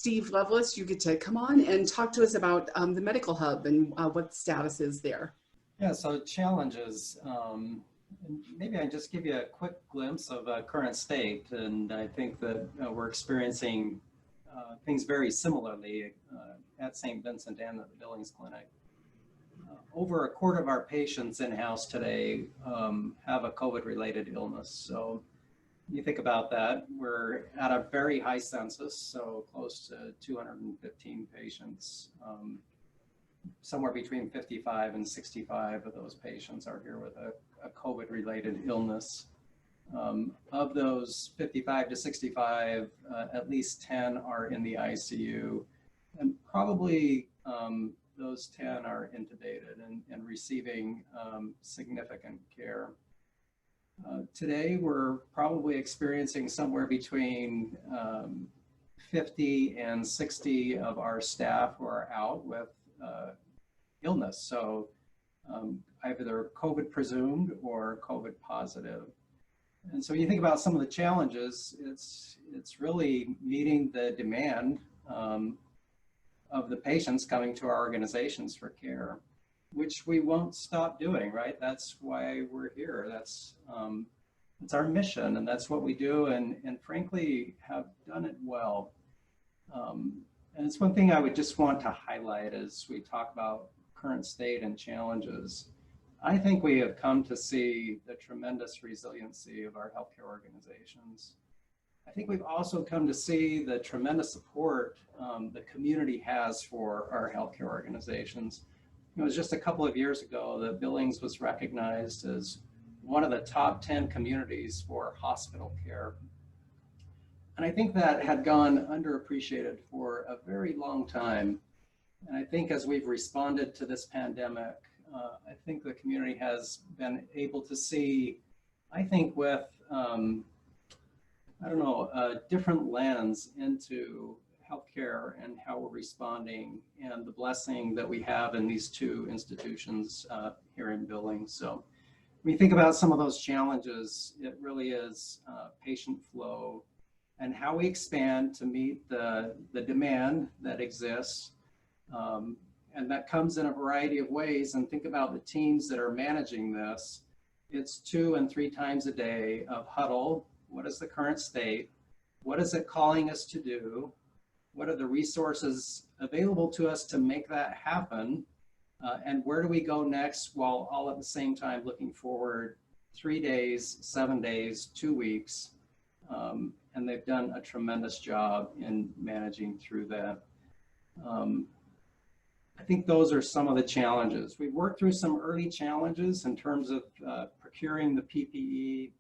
Steve Loveless, you get to come on and talk to us about the medical hub and what status is there. Yeah, so challenges. Maybe I just give you a quick glimpse of current state, and I think that we're experiencing things very similarly at St. Vincent and at the Billings Clinic. Over a quarter of our patients in-house today have a COVID-related illness. So you think about that, we're at a very high census, so close to 215 patients. Somewhere between 55 and 65 of those patients are here with a COVID-related illness. Of those 55 to 65, at least 10 are in the ICU, and probably those 10 are intubated and receiving significant care. Today, we're probably experiencing somewhere between 50 and 60 of our staff who are out with illness. So either COVID presumed or COVID positive. And so you think about some of the challenges, it's really meeting the demand of the patients coming to our organizations for care, which we won't stop doing, right? That's why we're here. That's our mission, and that's what we do, and frankly have done it well. And it's one thing I would just want to highlight as we talk about current state and challenges. I think we have come to see the tremendous resiliency of our healthcare organizations. I think we've also come to see the tremendous support the community has for our healthcare organizations. It was just a couple of years ago that Billings was recognized as one of the top 10 communities for hospital care. And I think that had gone underappreciated for a very long time. And I think as we've responded to this pandemic, I think the community has been able to see, I think with, I don't know, a different lens into healthcare and how we're responding and the blessing that we have in these two institutions here in Billings. So when you think about some of those challenges, it really is patient flow and how we expand to meet the demand that exists. And that comes in a variety of ways. And think about the teams that are managing this. It's 2 and 3 times a day of huddle. What is the current state? What is it calling us to do? What are the resources available to us to make that happen? And where do we go next, while all at the same time looking forward 3 days, 7 days, 2 weeks. And they've done a tremendous job in managing through that. I think those are some of the challenges. We've worked through some early challenges in terms of procuring the PPE,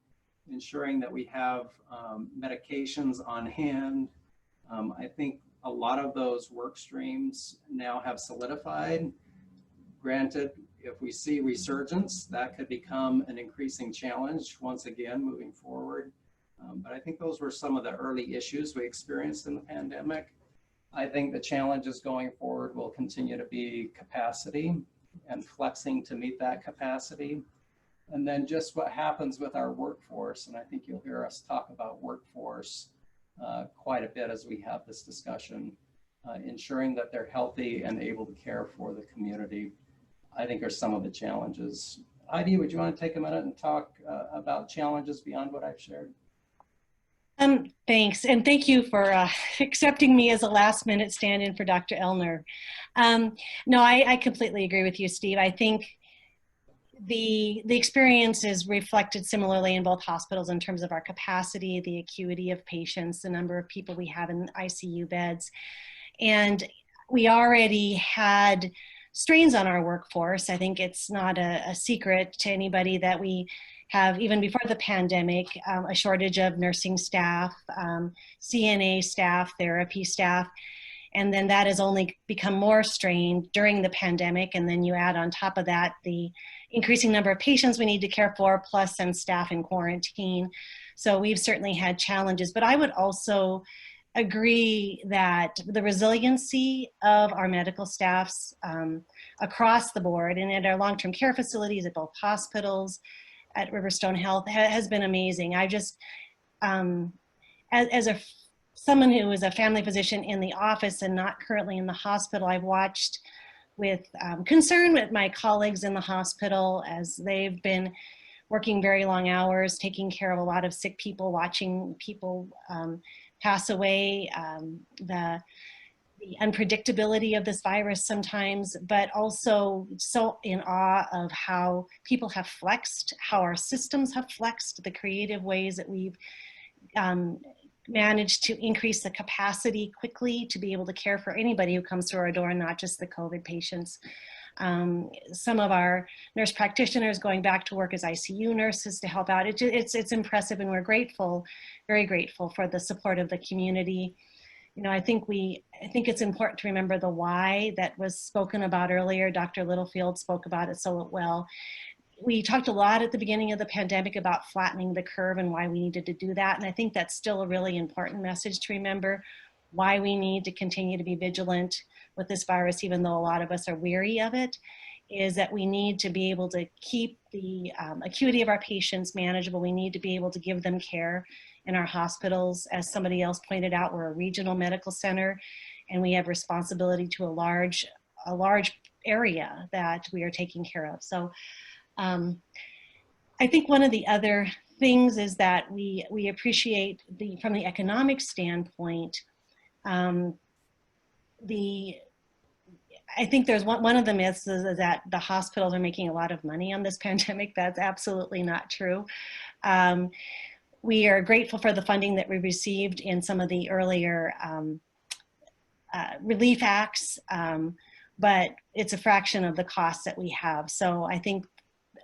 ensuring that we have medications on hand. I think a lot of those work streams now have solidified. Granted, if we see resurgence, that could become an increasing challenge once again moving forward. But I think those were some of the early issues we experienced in the pandemic. I think the challenges going forward will continue to be capacity and flexing to meet that capacity. And then just what happens with our workforce. And I think you'll hear us talk about workforce quite a bit as we have this discussion, ensuring that they're healthy and able to care for the community, I think are some of the challenges. Heidi, would you want to take a minute and talk about challenges beyond what I've shared? Thanks, and thank you for accepting me as a last-minute stand-in for Dr. Elner. No, I completely agree with you, Steve. I think the experience is reflected similarly in both hospitals in terms of our capacity, the acuity of patients, the number of people we have in ICU beds. And we already had strains on our workforce. I think it's not a secret to anybody that we have, even before the pandemic, a shortage of nursing staff, CNA staff, therapy staff, and then that has only become more strained during the pandemic. And then you add on top of that the increasing number of patients we need to care for, plus some staff in quarantine. So we've certainly had challenges, but I would also agree that the resiliency of our medical staffs across the board and at our long-term care facilities at both hospitals, at Riverstone Health, has been amazing. I just, as a someone who is a family physician in the office and not currently in the hospital, I've watched with concern with my colleagues in the hospital as they've been working very long hours, taking care of a lot of sick people, watching people pass away, the unpredictability of this virus sometimes, but also so in awe of how people have flexed, how our systems have flexed, the creative ways that we've managed to increase the capacity quickly to be able to care for anybody who comes through our door, not just the COVID patients. Some of our nurse practitioners going back to work as ICU nurses to help out. It's impressive, and we're grateful, very grateful for the support of the community. You know, I think it's important to remember the why that was spoken about earlier. Dr. Littlefield spoke about it so well. We talked a lot at the beginning of the pandemic about flattening the curve and why we needed to do that. And I think that's still a really important message to remember, why we need to continue to be vigilant with this virus, even though a lot of us are weary of it, is that we need to be able to keep the acuity of our patients manageable. We need to be able to give them care in our hospitals. As somebody else pointed out, we're a regional medical center, and we have responsibility to a large area that we are taking care of. So I think one of the other things is that we appreciate from the economic standpoint, I think there's one of the myths is that the hospitals are making a lot of money on this pandemic. That's absolutely not true. We are grateful for the funding that we received in some of the earlier relief acts, but it's a fraction of the costs that we have. So I think,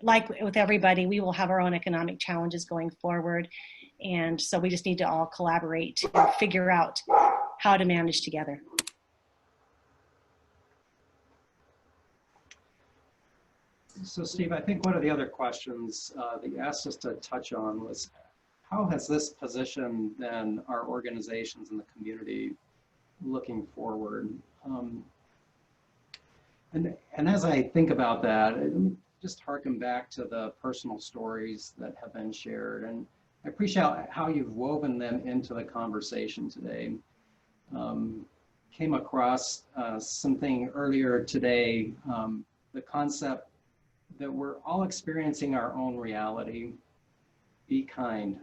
like with everybody, we will have our own economic challenges going forward. And so we just need to all collaborate to figure out how to manage together. So Steve, I think one of the other questions that you asked us to touch on was, how has this positioned then our organizations in the community looking forward? And as I think about that, just harken back to the personal stories that have been shared. And I appreciate how you've woven them into the conversation today. Came across something earlier today, the concept that we're all experiencing our own reality. Be kind.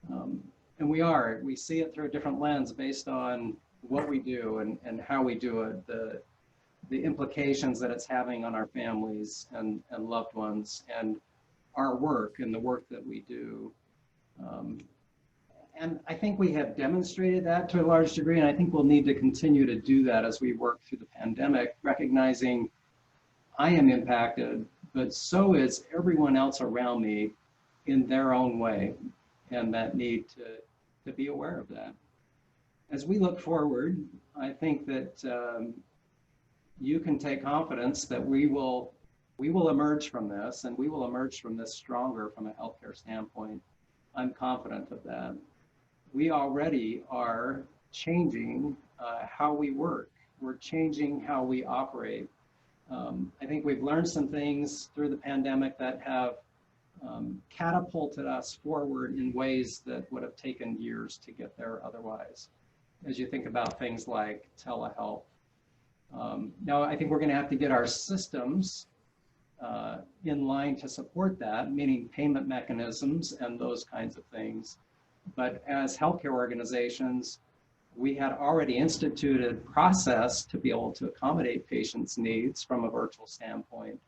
And we see it through a different lens based on what we do and how we do it, the implications that it's having on our families and loved ones, and our work and the work that we do. And I think we have demonstrated that to a large degree, and I think we'll need to continue to do that as we work through the pandemic, recognizing I am impacted, but so is everyone else around me in their own way, and that need to be aware of that. As we look forward, I think that you can take confidence that we will emerge from this, and we will emerge from this stronger from a healthcare standpoint. I'm confident of that. We already are changing how we work. We're changing how we operate. I think we've learned some things through the pandemic that have catapulted us forward in ways that would have taken years to get there otherwise. As you think about things like telehealth. Now, I think we're going to have to get our systems in line to support that, meaning payment mechanisms and those kinds of things. But as healthcare organizations, we had already instituted process to be able to accommodate patients' needs from a virtual standpoint.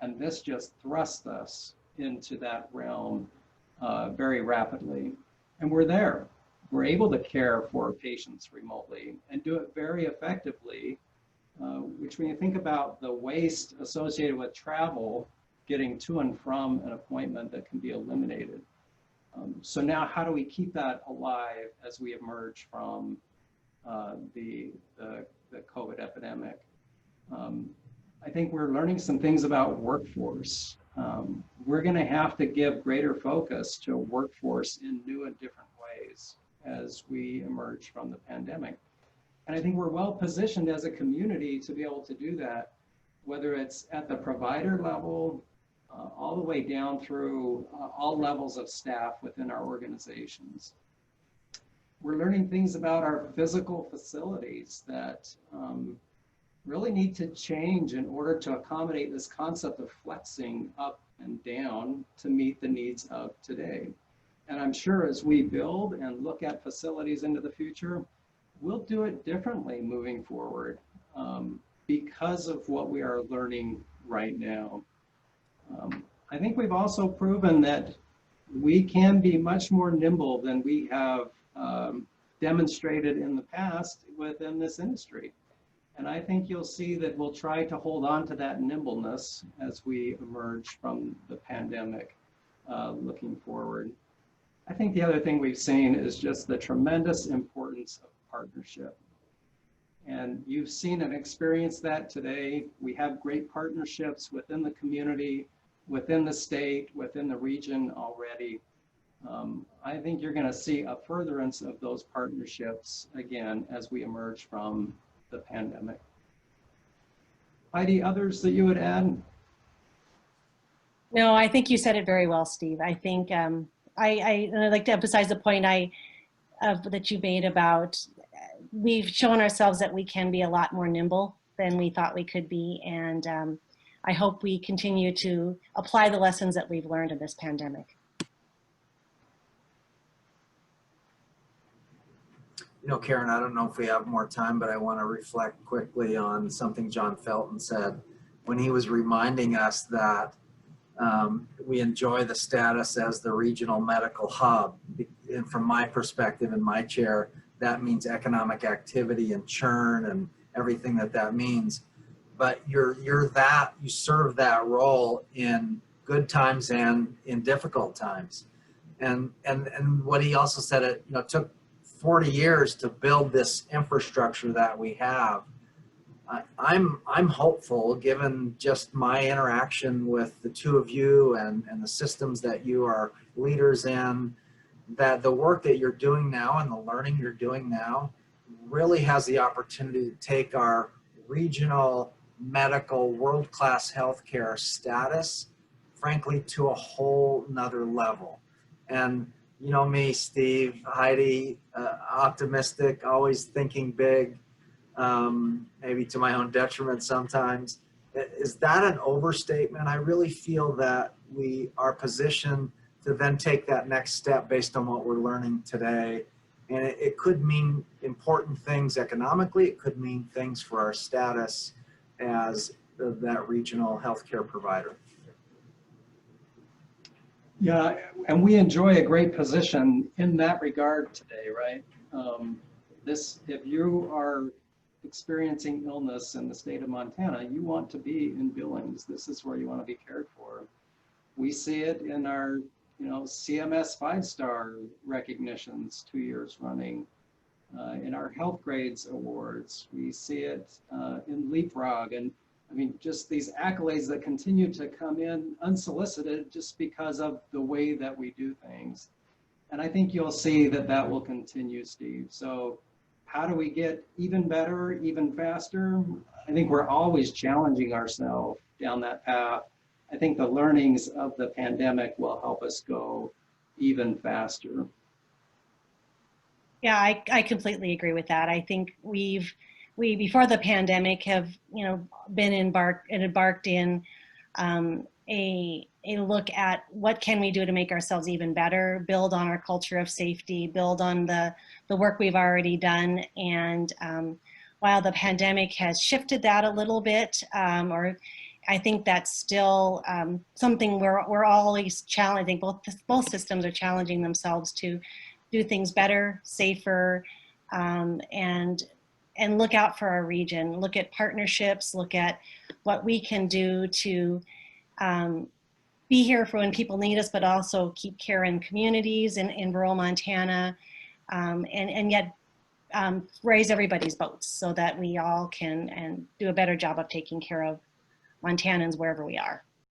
And this just thrust us into that realm very rapidly. And we're there. We're able to care for patients remotely and do it very effectively, which when you think about the waste associated with travel, getting to and from an appointment, that can be eliminated. So now how do we keep that alive as we emerge from the COVID epidemic? I think we're learning some things about workforce. We're going to have to give greater focus to a workforce in new and different ways as we emerge from the pandemic. And I think we're well positioned as a community to be able to do that, whether it's at the provider level, all the way down through all levels of staff within our organizations. we're learning things about our physical facilities that really need to change in order to accommodate this concept of flexing up and down to meet the needs of today. And I'm sure as we build and look at facilities into the future, we'll do it differently moving forward because of what we are learning right now. I think we've also proven that we can be much more nimble than we have demonstrated in the past within this industry. And I think you'll see that we'll try to hold on to that nimbleness as we emerge from the pandemic looking forward. I think the other thing we've seen is just the tremendous importance of partnership. And you've seen and experienced that today. We have great partnerships within the community, within the state, within the region already. I think you're going to see a furtherance of those partnerships again as we emerge from the pandemic. Heidi, others that you would add? No, I think you said it very well, Steve. I think and I'd like to emphasize the point that you made about we've shown ourselves that we can be a lot more nimble than we thought we could be. And I hope we continue to apply the lessons that we've learned in this pandemic. You know, Karen, I don't know if we have more time, but I want to reflect quickly on something John Felton said when he was reminding us that we enjoy the status as the regional medical hub. And from my perspective in my chair, that means economic activity and churn and everything that means. But you serve that role in good times and in difficult times. And what he also said, it took 40 years to build this infrastructure that we have. I'm hopeful, given just my interaction with the two of you and the systems that you are leaders in, that the work that you're doing now and the learning you're doing now really has the opportunity to take our regional medical world-class healthcare status, frankly, to a whole nother level. And you know me, Steve, Heidi, optimistic, always thinking big, maybe to my own detriment sometimes. Is that an overstatement? I really feel that we are positioned to then take that next step based on what we're learning today. And it could mean important things economically. It could mean things for our status as that regional healthcare provider. Yeah, and we enjoy a great position in that regard today, right? If you are experiencing illness in the state of Montana, you want to be in Billings. This is where you want to be cared for. We see it in our, CMS 5-star recognitions 2 years running, in our health grades awards. We see it in Leapfrog, and I mean, just these accolades that continue to come in unsolicited just because of the way that we do things. And I think you'll see that will continue, Steve. So how do we get even better, even faster? I think we're always challenging ourselves down that path. I think the learnings of the pandemic will help us go even faster. Yeah, I completely agree with that. I think we before the pandemic have been embarked in a look at what can we do to make ourselves even better, build on our culture of safety, build on the work we've already done. And while the pandemic has shifted that a little bit, or I think that's still something we're always challenging. Both systems are challenging themselves to do things better, safer, and look out for our region, look at partnerships, look at what we can do to be here for when people need us, but also keep care in communities in rural Montana, and yet raise everybody's boats so that we all can do a better job of taking care of Montanans wherever we are.